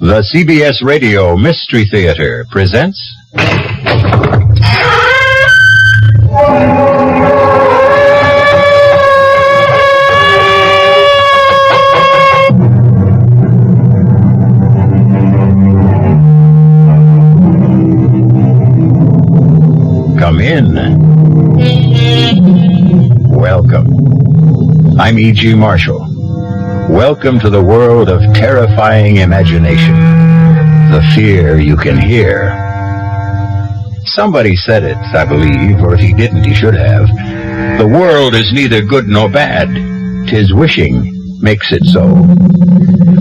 The CBS Radio Mystery Theater presents... Come in. Welcome. I'm E.G. Marshall. Welcome to the world of terrifying imagination, the fear you can hear. Somebody said it, I believe, or if he didn't, he should have. The world is neither good nor bad. 'Tis wishing makes it so.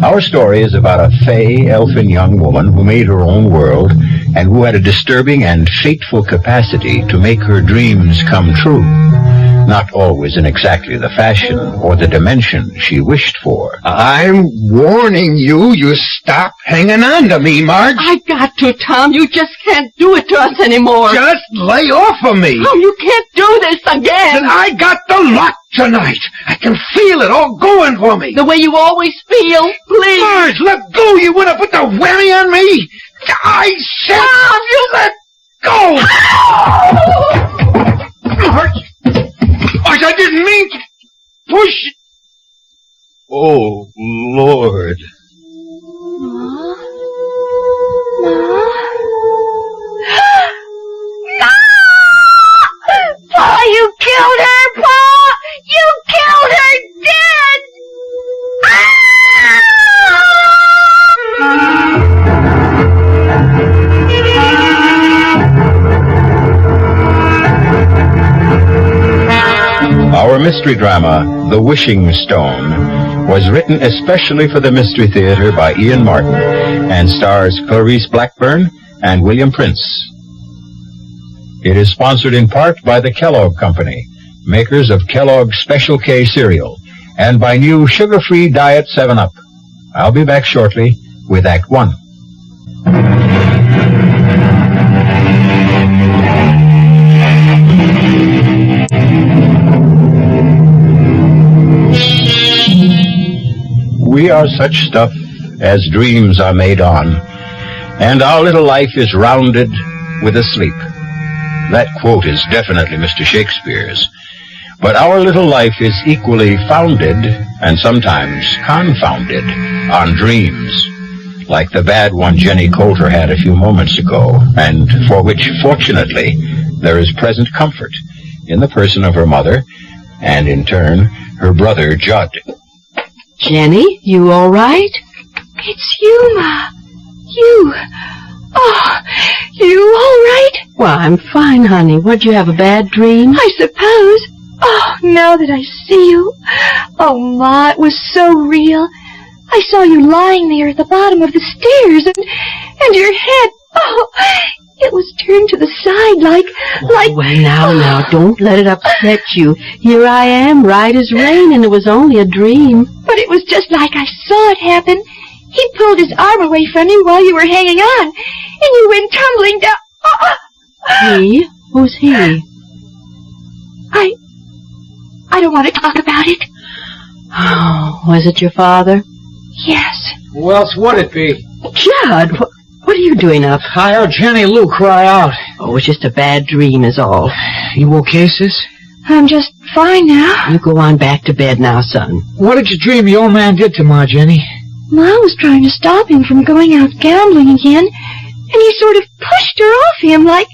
Our story is about a fey, elfin young woman who made her own world and who had a disturbing and fateful capacity to make her dreams come true. Not always in exactly the fashion or the dimension she wished for. I'm warning you, stop hanging on to me, Marge. I got to, Tom. You just can't do it to us anymore. Just lay off of me. Oh, you can't do this again. And I got the luck tonight. I can feel it all going for me. The way you always feel. Please. Marge, let go. You want to put the whammy on me? I said... Tom, you let go. Marge, I didn't mean to push. Oh, Lord. No! Pa, you killed her, Pa! You killed her dead! Our mystery drama, The Wishing Stone, was written especially for the Mystery Theater by Ian Martin and stars Clarice Blackburn and William Prince. It is sponsored in part by the Kellogg Company, makers of Kellogg's Special K cereal, and by new sugar-free Diet 7-Up. I'll be back shortly with Act 1. We are such stuff as dreams are made on, and our little life is rounded with a sleep. That quote is definitely Mr. Shakespeare's. But our little life is equally founded, and sometimes confounded, on dreams, like the bad one Jenny Coulter had a few moments ago, and for which, fortunately, there is present comfort in the person of her mother, and in turn, her brother Judd. Jenny, you all right? It's you, Ma. You. Oh, you all right? Well, I'm fine, honey. Would you have a bad dream? I suppose. Oh, now that I see you. Oh, Ma, it was so real. I saw you lying there at the bottom of the stairs, and your head, oh, it was turned to the side like... Well, now, don't let it upset you. Here I am, right as rain, and it was only a dream. But it was just like I saw it happen. He pulled his arm away from you while you were hanging on, and you went tumbling down. He? Who's he? I don't want to talk about it. Oh, was it your father? Yes. Who else would it be? Judd, what are you doing up? I heard Jenny Lou cry out. Oh, it's just a bad dream is all. You okay, sis? I'm just fine now. You go on back to bed now, son. What did you dream the old man did to Ma, Jenny? Ma was trying to stop him from going out gambling again, and he sort of pushed her off him and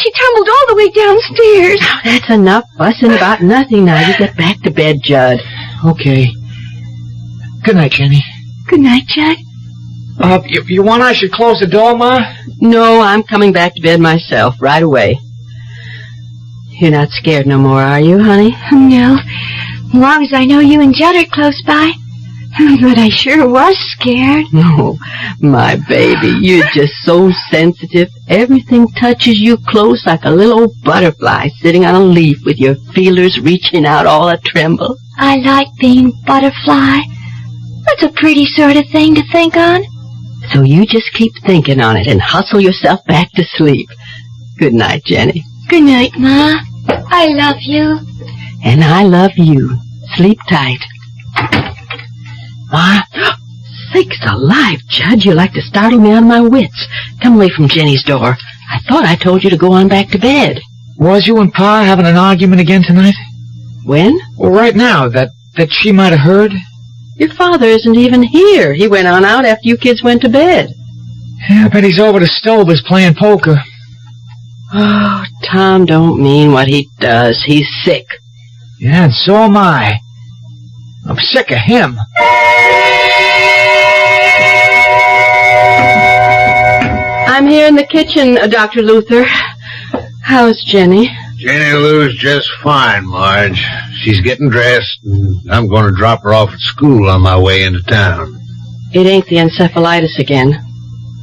she tumbled all the way downstairs. Now, that's enough fussing about nothing now. You get back to bed, Judd. Okay. Good night, Jenny. Good night, Judd. You want I should close the door, Ma? No, I'm coming back to bed myself right away. You're not scared no more, are you, honey? No. As long as I know you and Judd are close by. But I sure was scared. Oh, my baby, you're just so sensitive. Everything touches you close like a little old butterfly sitting on a leaf with your feelers reaching out all a-tremble. I like being butterfly. That's a pretty sort of thing to think on. So you just keep thinking on it and hustle yourself back to sleep. Good night, Jenny. Good night, Ma. I love you. And I love you. Sleep tight. Ma? Sakes alive, Judge, you like to startle me out of my wits. Come away from Jenny's door. I thought I told you to go on back to bed. Was you and Pa having an argument again tonight? When? Well, right now, that she might have heard. Your father isn't even here. He went on out after you kids went to bed. Yeah, I bet he's over the stove playing poker. Oh, Tom don't mean what he does. He's sick. Yeah, and so am I. I'm sick of him. I'm here in the kitchen, Dr. Luther. How's Jenny? Jenny Lou's just fine, Marge. She's getting dressed, and I'm going to drop her off at school on my way into town. It ain't the encephalitis again.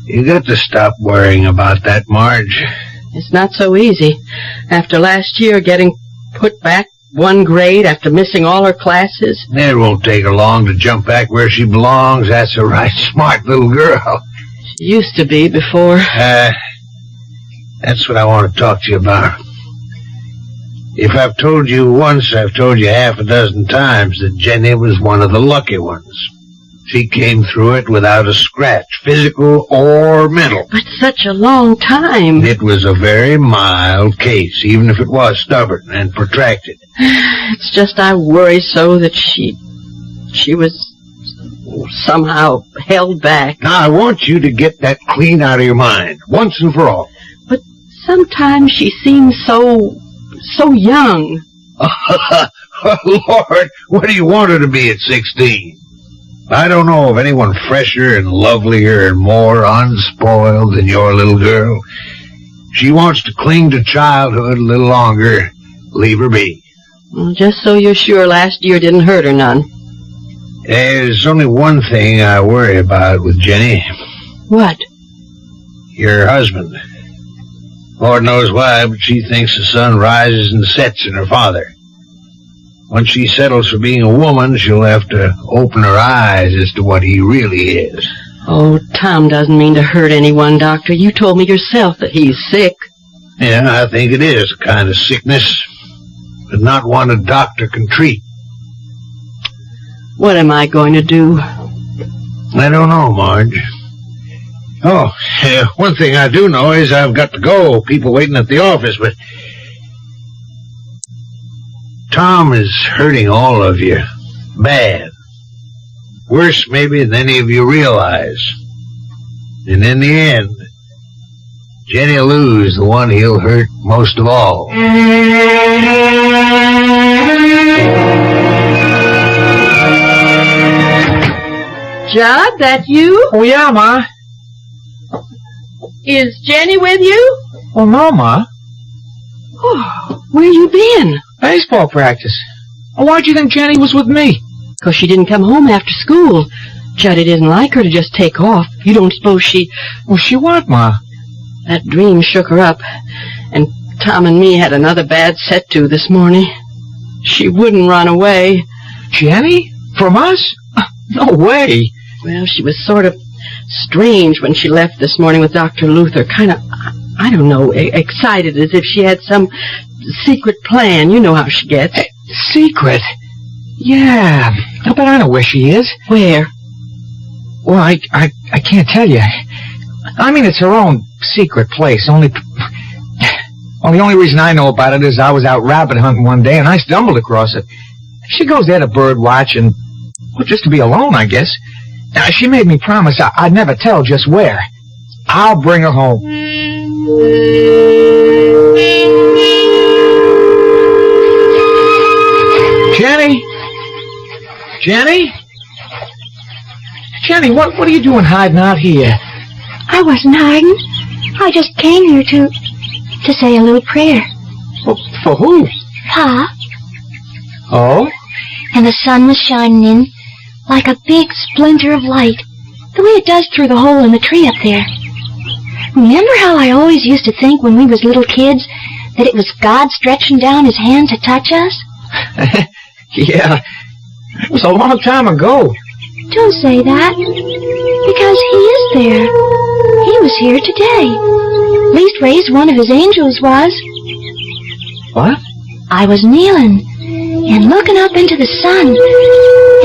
You got to stop worrying about that, Marge. It's not so easy. After last year getting put back one grade after missing all her classes. It won't take her long to jump back where she belongs. That's a right smart little girl. She used to be before. That's what I want to talk to you about. If I've told you once, I've told you half a dozen times that Jenny was one of the lucky ones. She came through it without a scratch, physical or mental. But such a long time. It was a very mild case, even if it was stubborn and protracted. It's just I worry so that she was somehow held back. Now, I want you to get that clean out of your mind, once and for all. But sometimes she seems so young. Lord, what do you want her to be at 16? I don't know of anyone fresher and lovelier and more unspoiled than your little girl. She wants to cling to childhood a little longer. Leave her be. Well, just so you're sure last year didn't hurt her none. There's only one thing I worry about with Jenny. What? Your husband. Lord knows why, but she thinks the sun rises and sets in her father. When she settles for being a woman, she'll have to open her eyes as to what he really is. Oh, Tom doesn't mean to hurt anyone, Doctor. You told me yourself that he's sick. Yeah, I think it is a kind of sickness, but not one a doctor can treat. What am I going to do? I don't know, Marge. Oh, one thing I do know is I've got to go. People waiting at the office, but Tom is hurting all of you. Bad. Worse, maybe, than any of you realize. And in the end, Jenny Lou's the one he'll hurt most of all. Judd, that you? Oh, yeah, Ma. Is Jenny with you? Oh, no, Ma. Oh, where you been? Baseball practice. Oh, why'd you think Jenny was with me? 'Cause she didn't come home after school. Judd, it isn't like her to just take off. You don't suppose she... Well, she what, Ma? That dream shook her up, and Tom and me had another bad set-to this morning. She wouldn't run away. Jenny? From us? No way. Well, she was sort of strange when she left this morning with Dr. Luther. Kind of, I don't know, excited as if she had some secret plan. You know how she gets. Secret? Yeah, I bet I know where she is. Where? Well, I can't tell you. I mean, it's her own secret place. Only the only reason I know about it is I was out rabbit hunting one day and I stumbled across it. She goes there to bird watch and, well, just to be alone, I guess. She made me promise I'd never tell just where. I'll bring her home. Jenny? Jenny? Jenny, what are you doing hiding out here? I wasn't hiding. I just came here to say a little prayer. Well, for who? Pa. Oh? And the sun was shining in like a big splinter of light, the way it does through the hole in the tree up there. Remember how I always used to think when we was little kids that it was God stretching down his hand to touch us? Yeah, it was a long time ago. Don't say that, because he is there. He was here today. Leastways, one of his angels was. What? I was kneeling and looking up into the sun,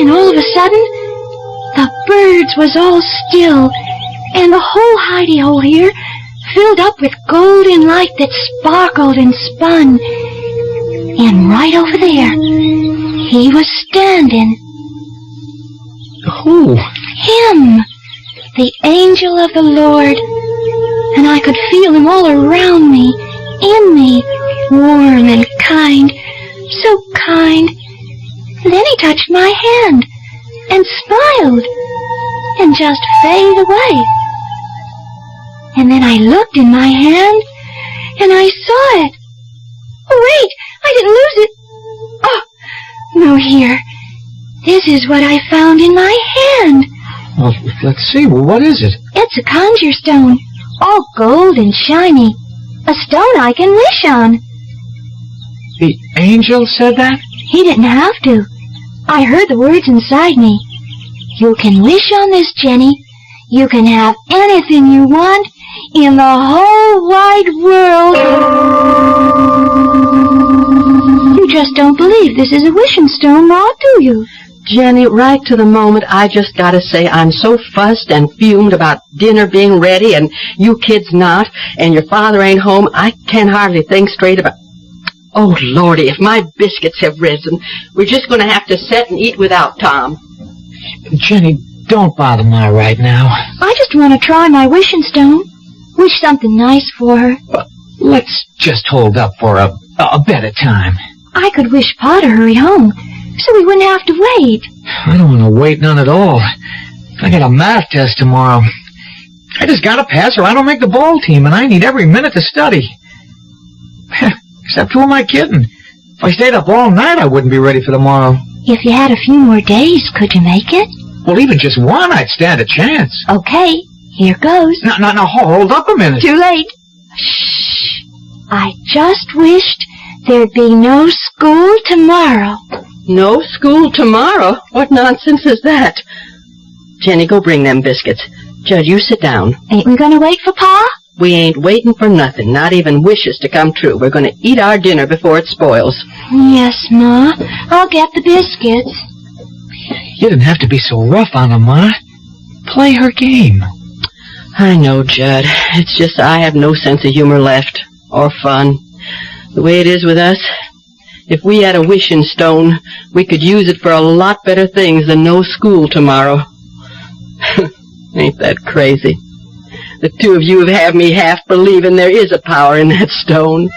and all of a sudden, The birds was all still, and the whole hidey-hole here filled up with golden light that sparkled and spun. And right over there, he was standing. Who? Him, the angel of the Lord. And I could feel him all around me, in me, warm and kind, so kind. And then he touched my hand, and smiled, and just faded away. And then I looked in my hand, and I saw it. Oh, wait, I didn't lose it. Oh, no, here. This is what I found in my hand. Well, let's see. Well, what is it? It's a conjure stone, all gold and shiny. A stone I can wish on. The angel said that? He didn't have to. I heard the words inside me. You can wish on this, Jenny. You can have anything you want in the whole wide world. You just don't believe this is a wishing stone, Ma, do you? Jenny, right to the moment, I just gotta say I'm so fussed and fumed about dinner being ready and you kids not, and your father ain't home, I can hardly think straight about... Oh, Lordy, if my biscuits have risen, we're just gonna have to sit and eat without Tom. Jenny, don't bother Ma right now. I just want to try my wishing stone. Wish something nice for her. Let's just hold up for a better time. I could wish Pa to hurry home, so we wouldn't have to wait. I don't want to wait none at all. I got a math test tomorrow. I just gotta pass or I don't make the ball team, and I need every minute to study. Except who am I kidding? If I stayed up all night, I wouldn't be ready for tomorrow. If you had a few more days, could you make it? Well, even just one, I'd stand a chance. Okay, here goes. No, hold up a minute. Too late. Shh. I just wished there'd be no school tomorrow. No school tomorrow? What nonsense is that? Jenny, go bring them biscuits. Judd, you sit down. Ain't we gonna wait for Pa? We ain't waiting for nothing, not even wishes to come true. We're gonna eat our dinner before it spoils. Yes, Ma. I'll get the biscuits. You didn't have to be so rough on her, Ma. Play her game. I know, Judd. It's just I have no sense of humor left, or fun. The way it is with us, if we had a wishing stone, we could use it for a lot better things than no school tomorrow. Ain't that crazy? The two of you have had me half believing there is a power in that stone.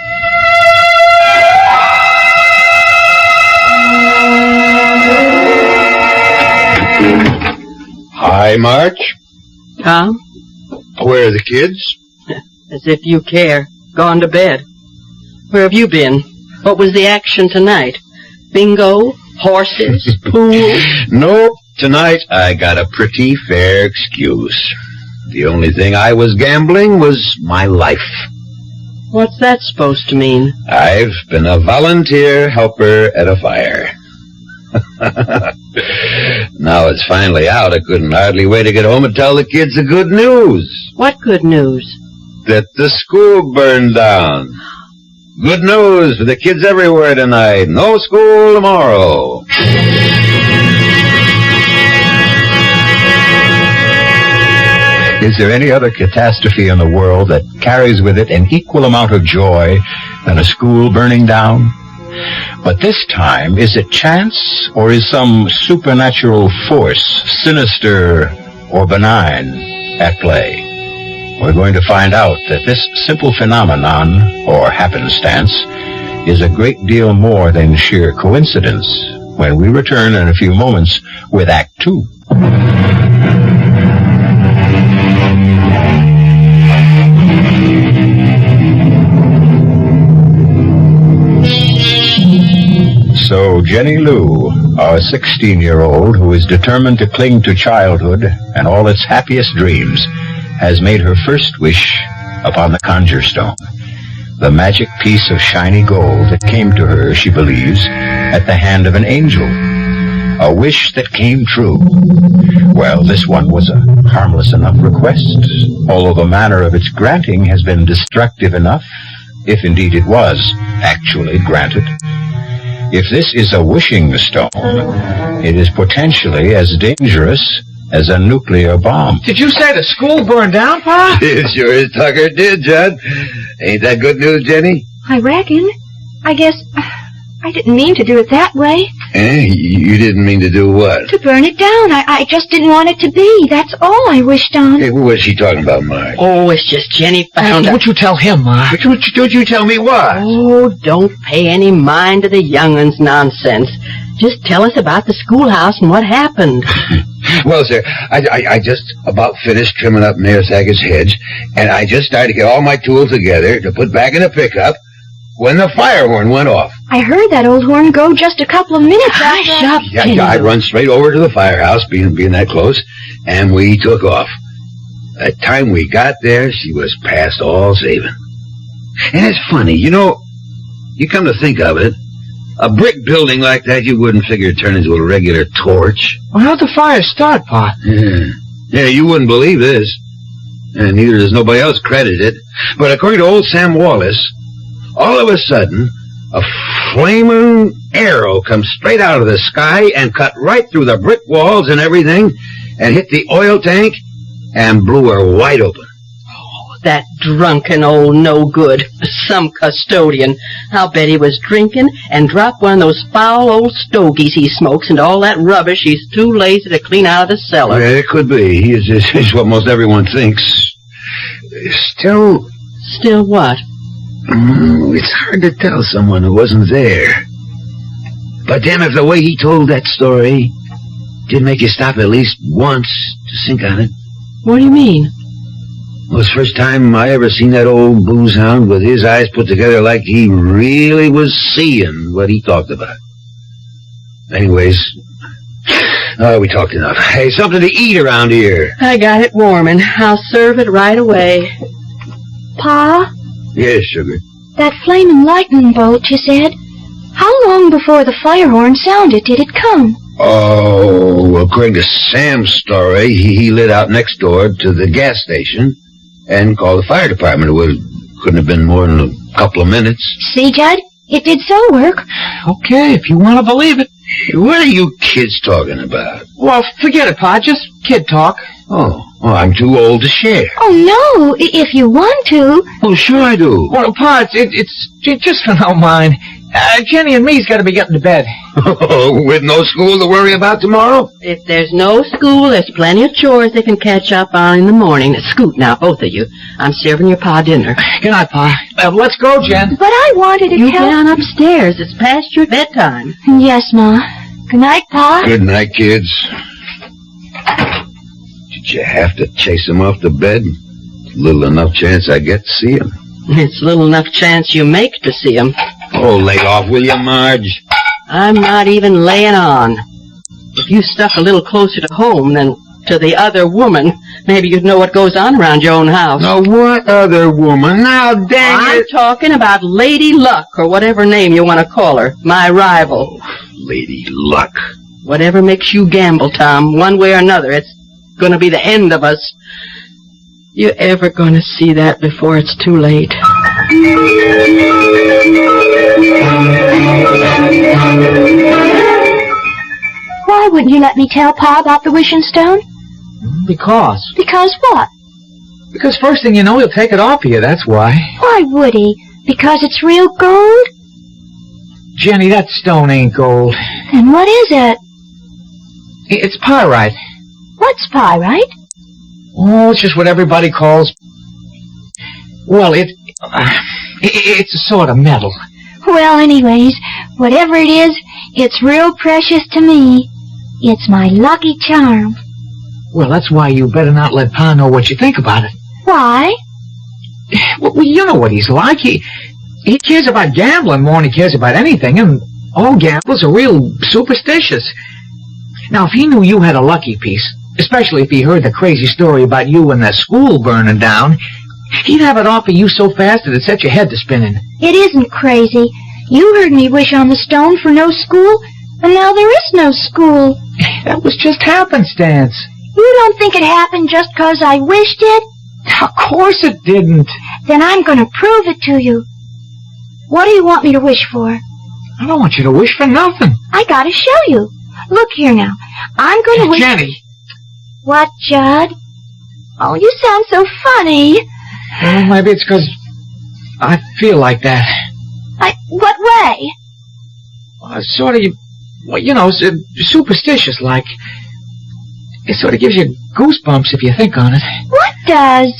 Hi, March. Tom? Where are the kids? As if you care. Gone to bed. Where have you been? What was the action tonight? Bingo? Horses? Pool? Nope. Tonight I got a pretty fair excuse. The only thing I was gambling was my life. What's that supposed to mean? I've been a volunteer helper at a fire. Now it's finally out. I couldn't hardly wait to get home and tell the kids the good news. What good news? That the school burned down. Good news for the kids everywhere tonight. No school tomorrow. Is there any other catastrophe in the world that carries with it an equal amount of joy than a school burning down? But this time, is it chance or is some supernatural force, sinister or benign, at play? We're going to find out that this simple phenomenon, or happenstance, is a great deal more than sheer coincidence when we return in a few moments with Act 2. So Jenny Lou, our 16-year-old who is determined to cling to childhood and all its happiest dreams, has made her first wish upon the conjure stone, the magic piece of shiny gold that came to her, she believes, at the hand of an angel. A wish that came true. Well, this one was a harmless enough request, although the manner of its granting has been destructive enough, if indeed it was actually granted. If this is a wishing stone, it is potentially as dangerous as a nuclear bomb. Did you say the school burned down, Pa? It sure as Tucker did, Judd. Ain't that good news, Jenny? I reckon. I guess I didn't mean to do it that way. You didn't mean to do what? To burn it down. I just didn't want it to be. That's all I wished on. Hey, what was she talking about, Marge? Oh, it's just Jenny found out. Don't you tell him, Ma. Don't you tell me what? Oh, don't pay any mind to the young'un's nonsense. Just tell us about the schoolhouse and what happened. Well, sir, I just about finished trimming up Mayor Sackett's hedge, and I just started to get all my tools together to put back in the pickup when the fire horn went off. I heard that old horn go just a couple of minutes after. Hush up, Yeah, I run straight over to the firehouse, being that close, and we took off. By the time we got there, she was past all saving. And it's funny, you come to think of it, a brick building like that you wouldn't figure it'd turn into a regular torch. Well, how'd the fire start, Pa? Yeah, you wouldn't believe this. And neither does nobody else credit it. But according to old Sam Wallace, all of a sudden, a flaming arrow comes straight out of the sky and cut right through the brick walls and everything and hit the oil tank and blew her wide open. That drunken old no-good. Some custodian. I'll bet he was drinking and dropped one of those foul old stogies he smokes into all that rubbish he's too lazy to clean out of the cellar. Yeah, it could be. It's what most everyone thinks. Still... Still what? It's hard to tell someone who wasn't there. But damn if the way he told that story did make you stop at least once to think on it. What do you mean? Well, it's the first time I ever seen that old booze hound with his eyes put together like he really was seeing what he talked about. Anyways, we talked enough. Hey, something to eat around here. I got it warming. I'll serve it right away. Pa, Yes, sugar. that flaming lightning bolt, you said. How long before the fire horn sounded did it come? Oh, according to Sam's story, he lit out next door to the gas station and called the fire department. It couldn't have been more than a couple of minutes. See, Judd? It did so work. Okay, if you want to believe it. What are you kids talking about? Well, forget it, Pa. Just kid talk. Oh, I'm too old to share. Oh, no, if you want to. Oh, sure I do. Well, Pa, it's just for no mind. Jenny and me's got to be getting to bed. With no school to worry about tomorrow? If there's no school, there's plenty of chores they can catch up on in the morning. Scoot now, both of you. I'm serving your Pa dinner. Good night, Pa. Let's go, Jen. But I wanted to You tell... get on upstairs. It's past your bedtime. Yes, Ma. Good night, Pa. Good night, kids. Did you have to chase him off the bed? Little enough chance I get to see him. It's little enough chance you make to see 'em. Oh, lay off, will you, Marge? I'm not even laying on. If you stuck a little closer to home than to the other woman, maybe you'd know what goes on around your own house. Now, what other woman? Now, dang I'm it. talking about Lady Luck, or whatever name you want to call her, my rival. Lady Luck. Whatever makes you gamble, Tom, one way or another, it's gonna be the end of us. You ever gonna see that before it's too late? Why wouldn't you let me tell Pa about the wishing stone? Because. Because what? Because first thing you know, he'll take it off of you, that's why. Why would he? Because it's real gold? Jenny, that stone ain't gold. Then what is it? It's pyrite. What's pyrite? Oh, it's just what everybody calls... Well, it's a sort of metal. Well, anyways, whatever it is, it's real precious to me. It's my lucky charm. Well, that's why you better not let Pa know what you think about it. Why? Well, you know what he's like. He cares about gambling more than he cares about anything, and all gamblers are real superstitious. Now, if he knew you had a lucky piece, especially if he heard the crazy story about you and the school burning down, he'd have it off of you so fast it'd set your head to spinning. It isn't crazy. You heard me wish on the stone for no school, and now there is no school. That was just happenstance. You don't think it happened just 'cause I wished it? Of course it didn't. Then I'm going to prove it to you. What do you want me to wish for? I don't want you to wish for nothing. I got to show you. Look here now. I'm going to wish... Jenny, What, Judd? Oh, you sound so funny. Well, maybe it's 'cause I feel like that. What way? Sort of, well, you know, superstitious like. It sort of gives you goosebumps if you think on it. What does?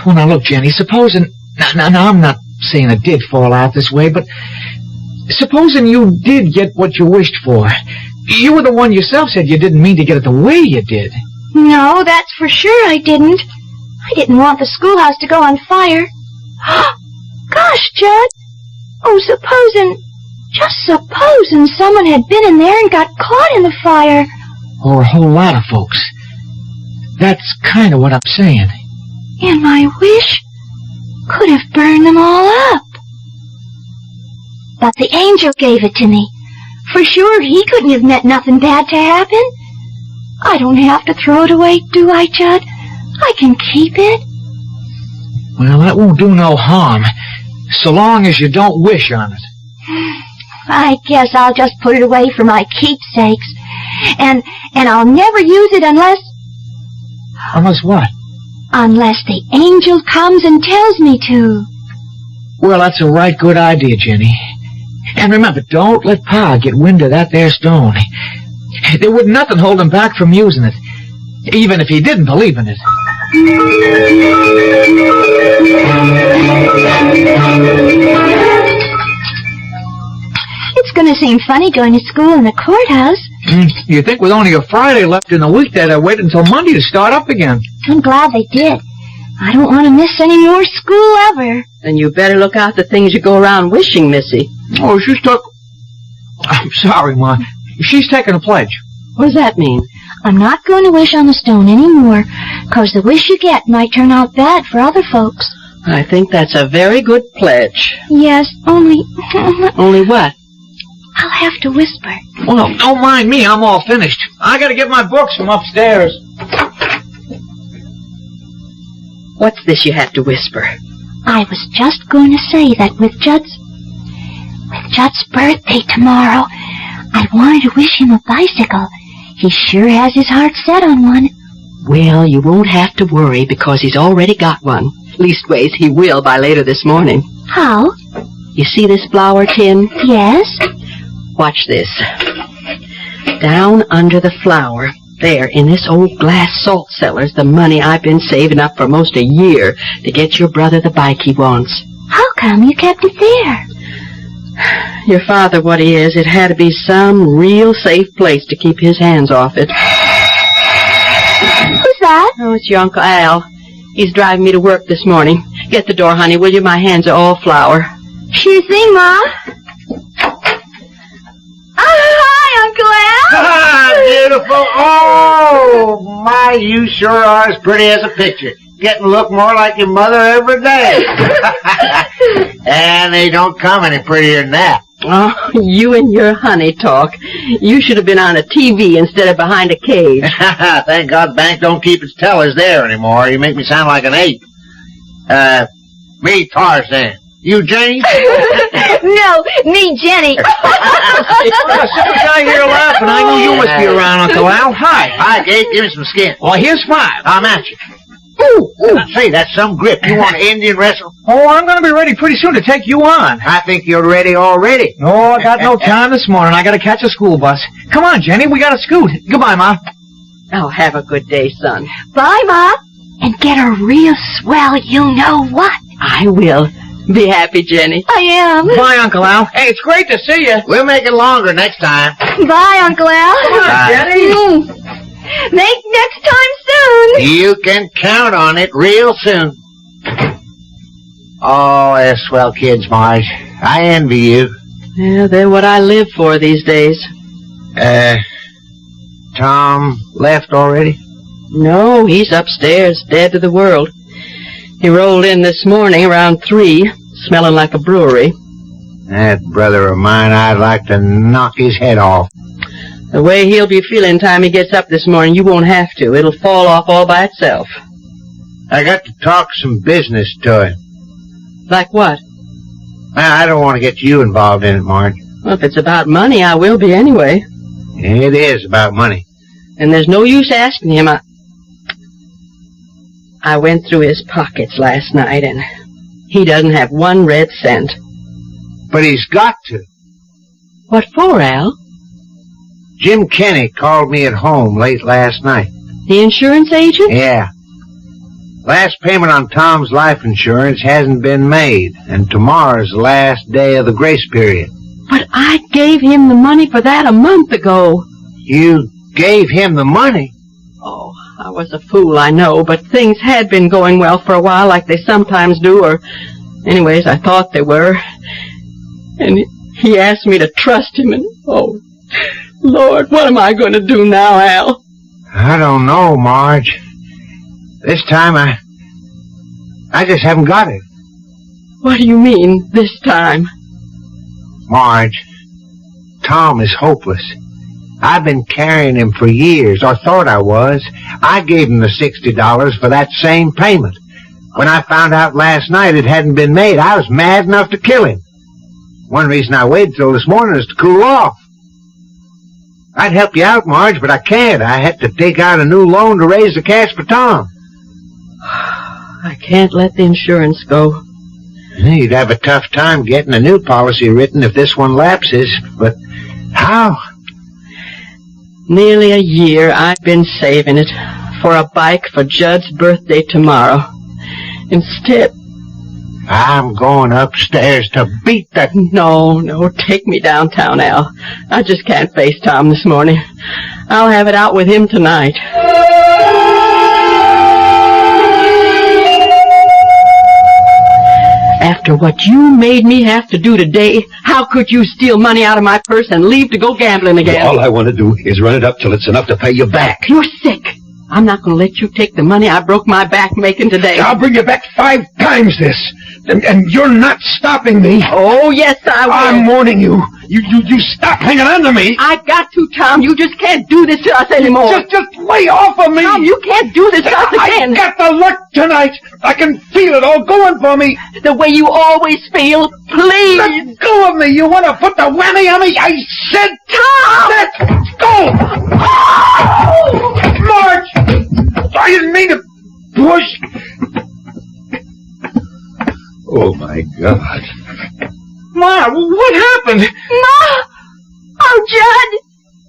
Well, now look, Jenny, supposing... Now, I'm not saying it did fall out this way, but supposing you did get what you wished for. You were the one yourself said you didn't mean to get it the way you did. No, that's for sure I didn't. I didn't want the schoolhouse to go on fire. Gosh, Judd. Oh, just supposing someone had been in there and got caught in the fire. Or a whole lot of folks. That's kind of what I'm saying. And my wish could have burned them all up. But the angel gave it to me. For sure, he couldn't have meant nothing bad to happen. I don't have to throw it away, do I, Judd? I can keep it. Well, that won't do no harm, so long as you don't wish on it. I guess I'll just put it away for my keepsakes. And I'll never use it unless... Unless what? Unless the angel comes and tells me to. Well, that's a right good idea, Jenny. And remember, don't let Pa get wind of that there stone. There would nothing hold him back from using it, even if he didn't believe in it. It's going to seem funny going to school in the courthouse. You think with only a Friday left in the week that I'd wait until Monday to start up again? I'm glad they did. I don't want to miss any more school ever. Then you better look out the things you go around wishing, Missy. Oh, she's took... I'm sorry, Ma. She's taking a pledge. What does that mean? I'm not going to wish on the stone anymore, 'cause the wish you get might turn out bad for other folks. I think that's a very good pledge. Yes, only... Only what? I'll have to whisper. Well, don't mind me. I'm all finished. I gotta get my books from upstairs. What's this you have to whisper? I was just going to say that with Judd's birthday tomorrow, I wanted to wish him a bicycle. He sure has his heart set on one. Well, you won't have to worry because he's already got one. Leastways, he will by later this morning. How? You see this flour tin? Yes. Watch this. Down under the flour, there in this old glass salt cellar's the money I've been saving up for most a year to get your brother the bike he wants. How come you kept it there? Your father, what he is, it had to be some real safe place to keep his hands off it. Who's that? Oh, it's your Uncle Al. He's driving me to work this morning. Get the door, honey, will you? My hands are all flour. Sure thing, Ma. Hi, Uncle Al. Ah, beautiful. Oh, my, you sure are as pretty as a picture. Getting to look more like your mother every day. And they don't come any prettier than that. Oh, you and your honey talk. You should have been on a TV instead of behind a cage. Thank God the bank don't keep its tellers there anymore. You make me sound like an ape. Me, Tarzan. You, Jane? No, me, Jenny. Well, as soon as I hear laughing, I knew you must be around, Uncle Al. Hi. Hi, Gabe. Give me some skin. Well, here's 5. I'm at you. Ooh. Say, that's some grip. You want to Indian wrestle? Oh, I'm going to be ready pretty soon to take you on. I think you're ready already. No, I got no time this morning. I got to catch a school bus. Come on, Jenny. We got to scoot. Goodbye, Ma. Oh, have a good day, son. Bye, Ma. And get a real swell you-know-what. I will. Be happy, Jenny. I am. Bye, Uncle Al. Hey, it's great to see you. We'll make it longer next time. Bye, Uncle Al. Come on, Jenny. Make next time soon. You can count on it real soon. Oh, they're swell kids, Marge. I envy you. Yeah, they're what I live for these days. Tom left already? No, he's upstairs, dead to the world. He rolled in this morning around 3, smelling like a brewery. That brother of mine, I'd like to knock his head off. The way he'll be feeling time he gets up this morning, you won't have to. It'll fall off all by itself. I got to talk some business to him. Like what? I don't want to get you involved in it, Marge. Well, if it's about money, I will be anyway. It is about money. And there's no use asking him. I went through his pockets last night, and he doesn't have 1 red cent. But he's got to. What for, Al? Jim Kenny called me at home late last night. The insurance agent? Yeah. Last payment on Tom's life insurance hasn't been made, and tomorrow's the last day of the grace period. But I gave him the money for that a month ago. You gave him the money? Oh, I was a fool, I know, but things had been going well for a while like they sometimes do, or anyways, I thought they were. And he asked me to trust him, and oh, Lord, what am I going to do now, Al? I don't know, Marge. This time I just haven't got it. What do you mean, this time? Marge, Tom is hopeless. I've been carrying him for years, or thought I was. I gave him the $60 for that same payment. When I found out last night it hadn't been made, I was mad enough to kill him. One reason I waited till this morning is to cool off. I'd help you out, Marge, but I can't. I had to take out a new loan to raise the cash for Tom. I can't let the insurance go. You'd have a tough time getting a new policy written if this one lapses, but how? Nearly a year I've been saving it for a bike for Judd's birthday tomorrow. Instead... I'm going upstairs to beat that... No, take me downtown, Al. I just can't face Tom this morning. I'll have it out with him tonight. After what you made me have to do today, how could you steal money out of my purse and leave to go gambling again? All I want to do is run it up till it's enough to pay you back. You're sick. I'm not going to let you take the money I broke my back making today. I'll bring you back 5 times this. And you're not stopping me. Oh, yes, I will. I'm warning you. You stop hanging on to me. I got to, Tom. You just can't do this to us anymore. Just lay off of me. Tom, you can't do this to us again. I got the luck tonight. I can feel it all going for me. The way you always feel. Please. Let go of me. You want to put the whammy on me? I said, Tom! Let go. Marge! I didn't mean to push. Oh, my God. Ma, what happened? Ma! Oh, Judd!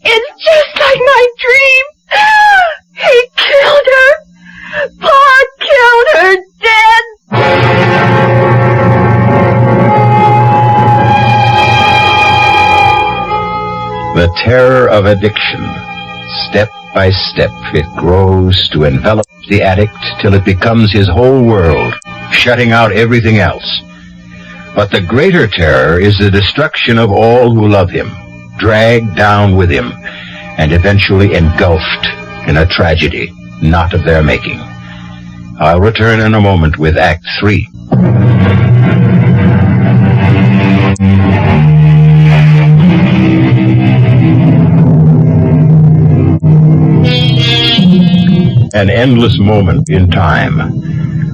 It's just like my dream! He killed her! Pa killed her dead! The terror of addiction. Step by step, it grows to envelop the addict till it becomes his whole world, shutting out everything else. But the greater terror is the destruction of all who love him, dragged down with him, and eventually engulfed in a tragedy not of their making. I'll return in a moment with Act 3. An endless moment in time.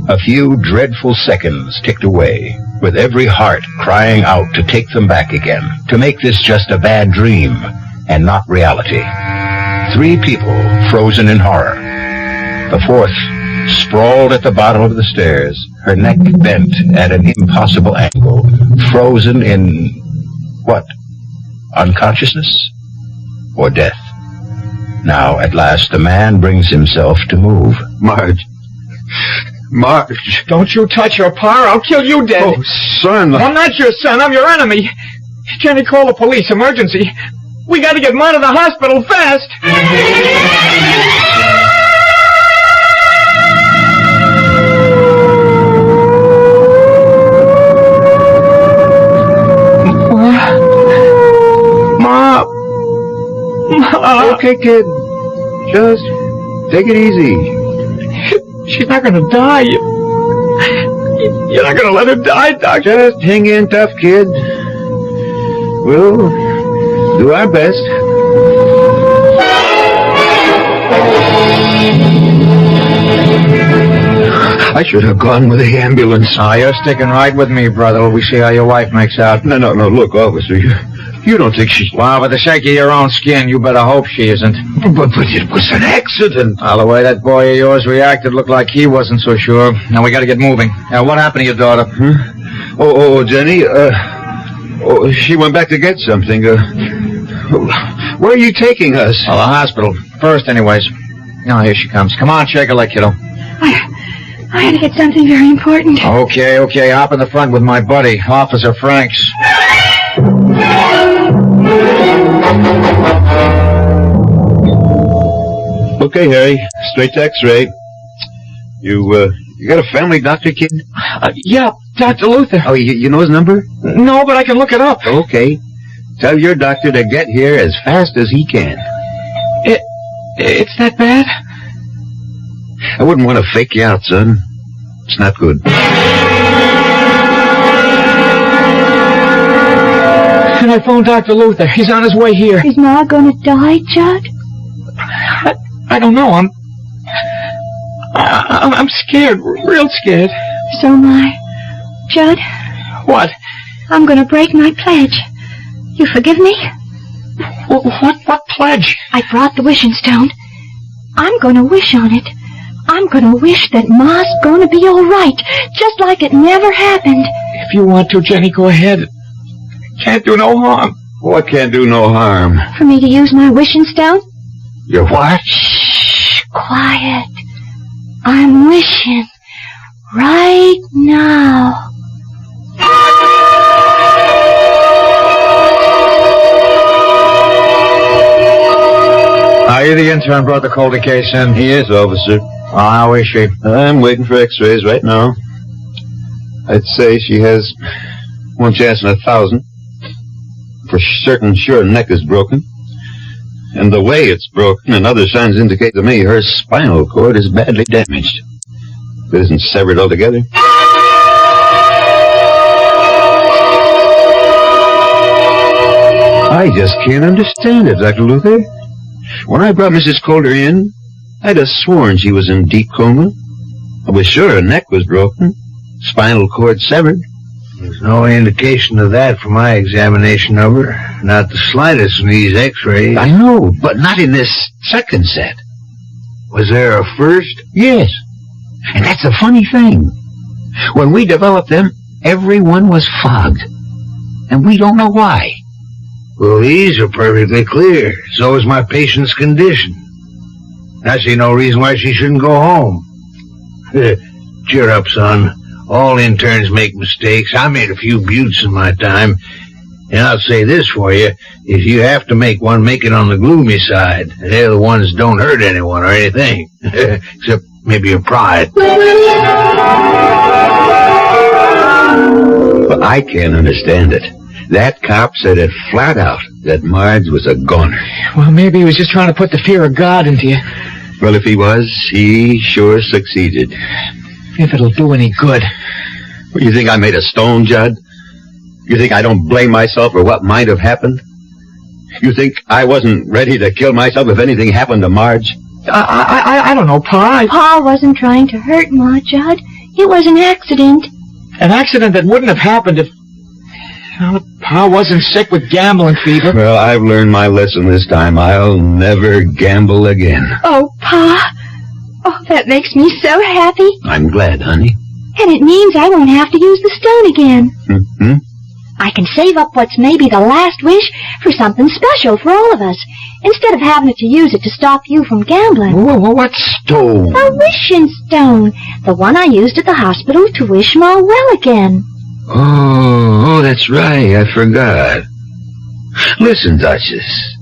A few dreadful seconds ticked away, with every heart crying out to take them back again, to make this just a bad dream and not reality. 3 people frozen in horror. The 4th sprawled at the bottom of the stairs, her neck bent at an impossible angle, frozen in, what, unconsciousness or death? Now, at last, the man brings himself to move. Marge. Don't you touch her, Pa, or I'll kill you dead. Oh, son. I'm not your son. I'm your enemy. Jenny, call the police. Emergency. We got to get Ma to the hospital fast. Ma. Okay, kid. Just take it easy. She's not going to die. You're not going to let her die, Doctor. Just hang in tough, kid. We'll do our best. I should have gone with the ambulance. You're sticking right with me, brother. We see how your wife makes out. No. Look, officer, You don't think she's... Well, for the sake of your own skin, you better hope she isn't. But it was an accident. Well, the way that boy of yours reacted looked like he wasn't so sure. Now, we got to get moving. What happened to your daughter? Oh, Jenny, she went back to get something. Where are you taking us? Well, the hospital. First, anyways. Now, here she comes. Come on, shake her leg, kiddo. I had to get something very important. Okay. Hop in the front with my buddy, Officer Franks. Okay, Harry. Straight to X-ray. You got a family doctor, kid? Yeah, Dr. Luther. Oh, you know his number? No, but I can look it up. Okay. Tell your doctor to get here as fast as he can. It's that bad? I wouldn't want to fake you out, son. It's not good. Can I phone Dr. Luther? He's on his way here. Is Ma going to die, Judd? I don't know. I'm scared, real scared. So am I. Judd? What? I'm going to break my pledge. You forgive me? What pledge? I brought the wishing stone. I'm going to wish on it. I'm going to wish that Ma's going to be all right, just like it never happened. If you want to, Jenny, go ahead. Can't do no harm. What can't do no harm? For me to use my wishing stone? Your what? Shh, quiet. I'm wishing right now. Are you the intern brought the Calder case in? He is, officer. Oh, how is she? I'm waiting for x-rays right now. I'd say she has one chance in 1,000. For certain, sure, her neck is broken. And the way it's broken and other signs indicate to me her spinal cord is badly damaged. If it isn't severed altogether. I just can't understand it, Dr. Luther. When I brought Mrs. Calder in, I'd have sworn she was in deep coma. I was sure her neck was broken, spinal cord severed. There's no indication of that from my examination of her. Not the slightest in these x-rays. I know, but not in this second set. Was there a first? Yes. And that's a funny thing. When we developed them, everyone was fogged. And we don't know why. Well, these are perfectly clear. So is my patient's condition. I see no reason why she shouldn't go home. Cheer up, son. All interns make mistakes. I made a few buttes in my time. And I'll say this for you. If you have to make one, make it on the gloomy side. They're the ones that don't hurt anyone or anything. Except maybe your pride. But I can't understand it. That cop said it flat out that Marge was a goner. Well, maybe he was just trying to put the fear of God into you. Well, if he was, he sure succeeded. If it'll do any good. You think I made a stone, Judd? You think I don't blame myself for what might have happened? You think I wasn't ready to kill myself if anything happened to Marge? I don't know, Pa. Pa wasn't trying to hurt Ma, Judd. It was an accident. An accident that wouldn't have happened if... Well, Pa wasn't sick with gambling fever. Well, I've learned my lesson this time. I'll never gamble again. Oh, Pa. Oh, that makes me so happy. I'm glad, honey. And it means I won't have to use the stone again. Mm-hmm. I can save up what's maybe the last wish for something special for all of us, instead of having to use it to stop you from gambling. What stone? A wishing stone. The one I used at the hospital to wish Ma well again. Oh, that's right. I forgot. Listen, Duchess.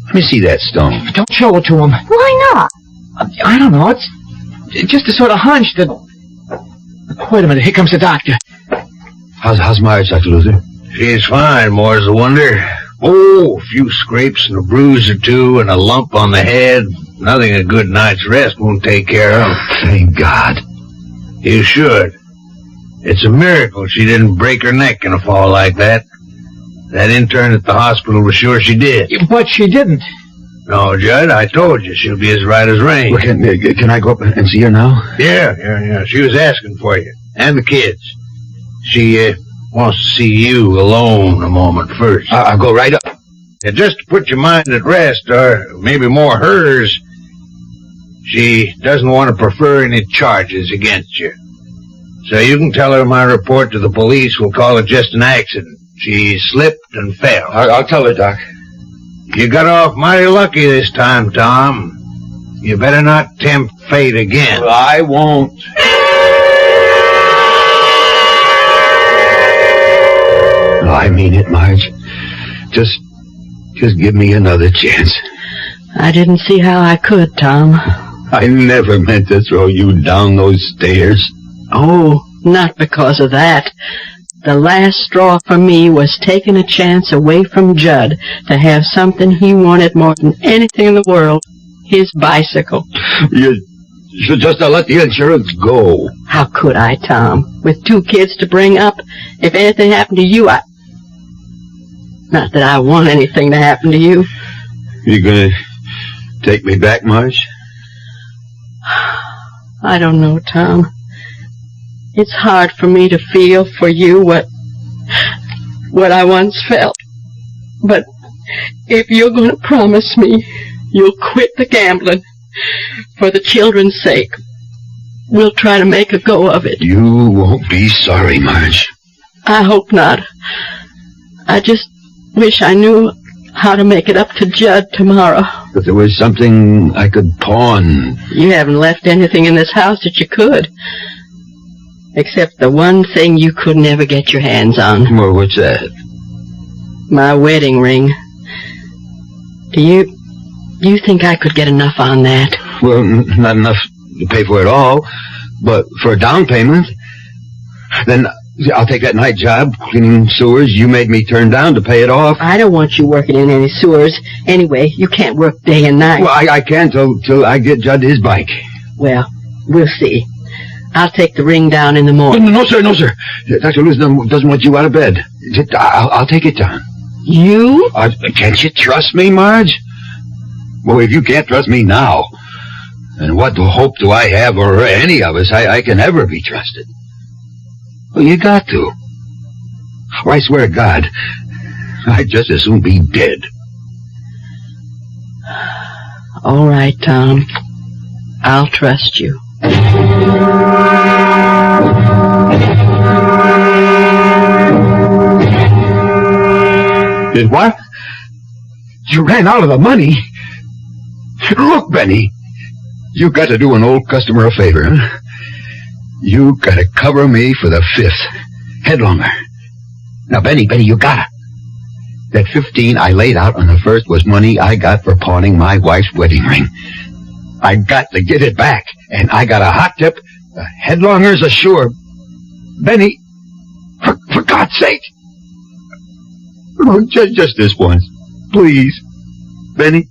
Let me see that stone. Don't show it to him. Why not? I don't know. It's just a sort of hunch that... Wait a minute. Here comes the doctor. How's Marge, Dr. Luther? She's fine, more's the wonder. Oh, a few scrapes and a bruise or two and a lump on the head. Nothing a good night's rest won't take care of. Thank God. You should. It's a miracle she didn't break her neck in a fall like that. That intern at the hospital was sure she did. But she didn't. No, Judd, I told you she'll be as right as rain. Well, can I go up and see her now? Yeah. She was asking for you. And the kids. She wants to see you alone a moment first. I'll go right up. And just to put your mind at rest, or maybe more hers, she doesn't want to prefer any charges against you. So you can tell her my report to the police will call it just an accident. She slipped and fell. I'll tell her, Doc. You got off mighty lucky this time, Tom. You better not tempt fate again. Well, I won't. No, I mean it, Marge. Just give me another chance. I didn't see how I could, Tom. I never meant to throw you down those stairs. Oh, not because of that. The last straw for me was taking a chance away from Judd to have something he wanted more than anything in the world. His bicycle. You should just have let the insurance go. How could I, Tom? With 2 kids to bring up, if anything happened to you, Not that I want anything to happen to you. You gonna take me back, Marge? I don't know, Tom. It's hard for me to feel for you what I once felt. But if you're going to promise me you'll quit the gambling for the children's sake, we'll try to make a go of it. You won't be sorry, Marge. I hope not. I just wish I knew how to make it up to Judd tomorrow. If there was something I could pawn. You haven't left anything in this house that you could. Except the one thing you could never get your hands on. Well, what's that? My wedding ring. Do you think I could get enough on that? Well, not enough to pay for it all, but for a down payment. Then I'll take that night job cleaning sewers you made me turn down to pay it off. I don't want you working in any sewers. Anyway, you can't work day and night. Well, I can till I get Judd his bike. Well, we'll see. I'll take the ring down in the morning. No, sir. Dr. Lewis doesn't want you out of bed. I'll take it down. You? Can't you trust me, Marge? Well, if you can't trust me now, then what hope do I have, or any of us, I can ever be trusted? Well, you got to. Or I swear to God, I'd just as soon be dead. All right, Tom. I'll trust you. Did what? You ran out of the money? Look, Benny, you got to do an old customer a favor, huh? You got to cover me for the 5th headlonger. Now, Benny, you got it. That 15 I laid out on the 1st was money I got for pawning my wife's wedding ring. I got to get it back, and I got a hot tip. The headlonger's assured. Benny, for God's sake. Oh, just this once. Please. Benny.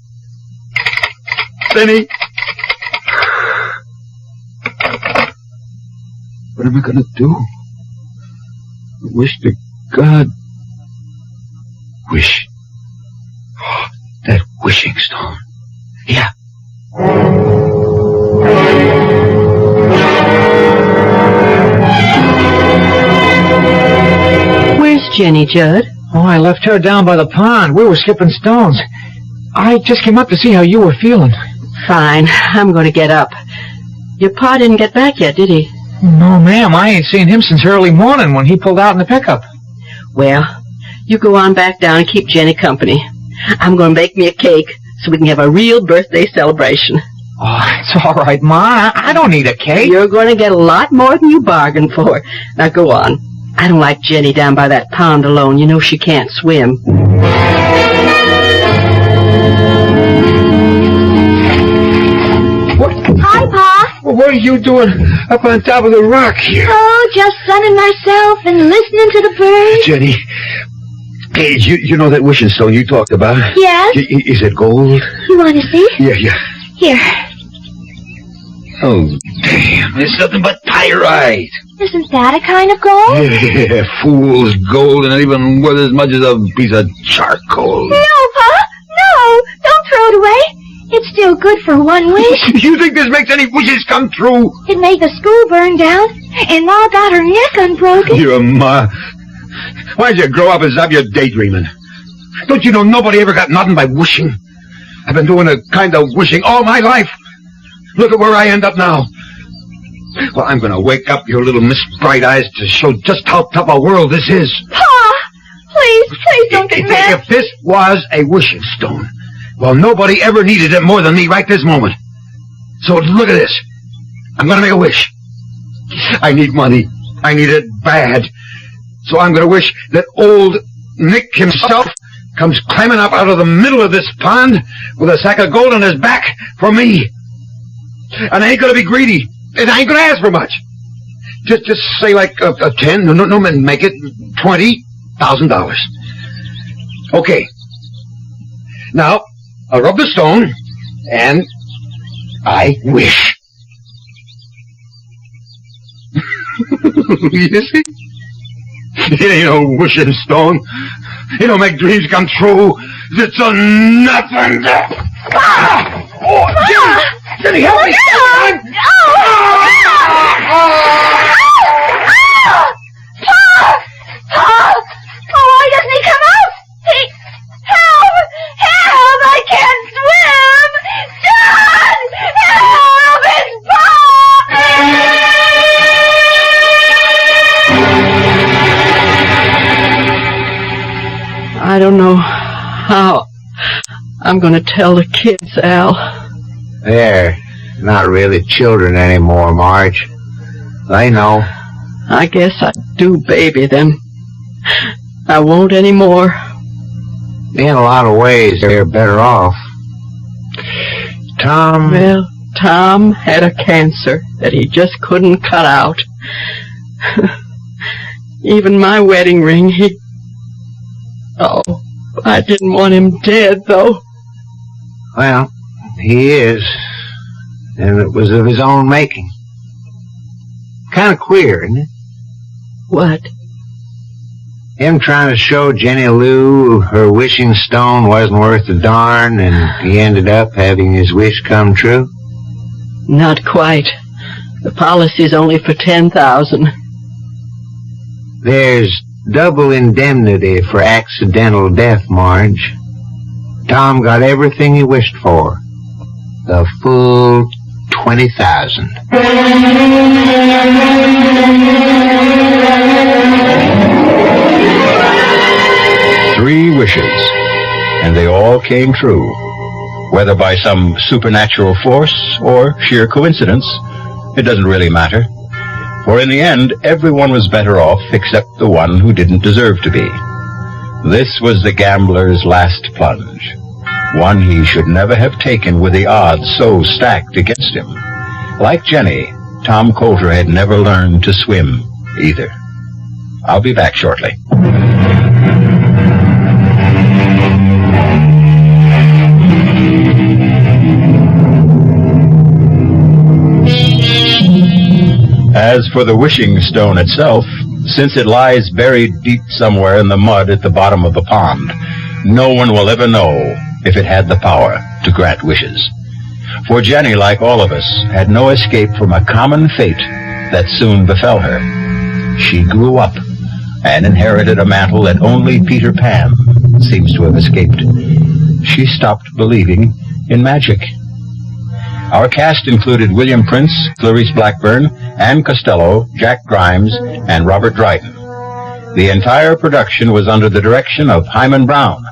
What am I going to do? I wish to God. Wish. Oh, that wishing stone. Yeah. Where's Jenny, Judd? Oh, I left her down by the pond. We were skipping stones. I just came up to see how you were feeling. Fine. I'm going to get up. Your pa didn't get back yet, did he? No, ma'am. I ain't seen him since early morning when he pulled out in the pickup. Well, you go on back down and keep Jenny company. I'm going to bake me a cake so we can have a real birthday celebration. Oh, it's all right, Ma. I don't need a cake. You're going to get a lot more than you bargained for. Now go on. I don't like Jenny down by that pond alone. You know she can't swim. Hi, Pa. Well, what are you doing up on top of the rock here? Oh, just sunning myself and listening to the birds. Jenny, hey, you know that wishing stone you talked about? Yes? Is it gold? You want to see? Yeah. Here. Oh, damn. It's nothing but pyrite. Isn't that a kind of gold? Yeah, fool's gold, and not even worth as much as a piece of charcoal. No, Pa. No. Don't throw it away. It's still good for one wish. You think this makes any wishes come true? It made the school burn down, and Ma got her neck unbroken. Your Ma. Why'd you grow up and stop your daydreaming? Don't you know nobody ever got nothing by wishing? I've been doing a kind of wishing all my life. Look at where I end up now. Well, I'm going to wake up your little Miss Bright Eyes to show just how tough a world this is. Pa! Please don't get mad. If this was a wishing stone, well, nobody ever needed it more than me right this moment. So look at this. I'm going to make a wish. I need money. I need it bad. So I'm going to wish that old Nick himself comes climbing up out of the middle of this pond with a sack of gold on his back for me. And I ain't going to be greedy. And I ain't going to ask for much. Just say like a 10, no, make it $20,000. Okay. Now, I'll rub the stone, and I wish. You see? It ain't no wishing stone. It don't make dreams come true. It's a nothing. Oh, Jenny, help me! Why doesn't he come out? Help! I can't swim! Dad! Help! It's Bob! I don't know how I'm going to tell the kids, Al. They're not really children anymore, Marge. They know. I guess I do baby them. I won't anymore. In a lot of ways, they're better off. Tom... Well, Tom had a cancer that he just couldn't cut out. Even my wedding ring, Oh, I didn't want him dead, though. Well, he is. And it was of his own making. Kind of queer, isn't it? What? Him trying to show Jenny Lou her wishing stone wasn't worth a darn, and he ended up having his wish come true? Not quite. The policy's only for $10,000. There's double indemnity for accidental death, Marge. Tom got everything he wished for. The full $20,000. Three wishes, and they all came true. Whether by some supernatural force or sheer coincidence, it doesn't really matter. For in the end, everyone was better off except the one who didn't deserve to be. This was the gambler's last plunge, one he should never have taken with the odds so stacked against him. Like Jenny, Tom Coulter had never learned to swim either. I'll be back shortly. As for the wishing stone itself, since it lies buried deep somewhere in the mud at the bottom of the pond, no one will ever know if it had the power to grant wishes. For Jenny, like all of us, had no escape from a common fate that soon befell her. She grew up and inherited a mantle that only Peter Pan seems to have escaped. She stopped believing in magic. Our cast included William Prince, Clarice Blackburn, Ann Costello, Jack Grimes, and Robert Dryden. The entire production was under the direction of Hyman Brown.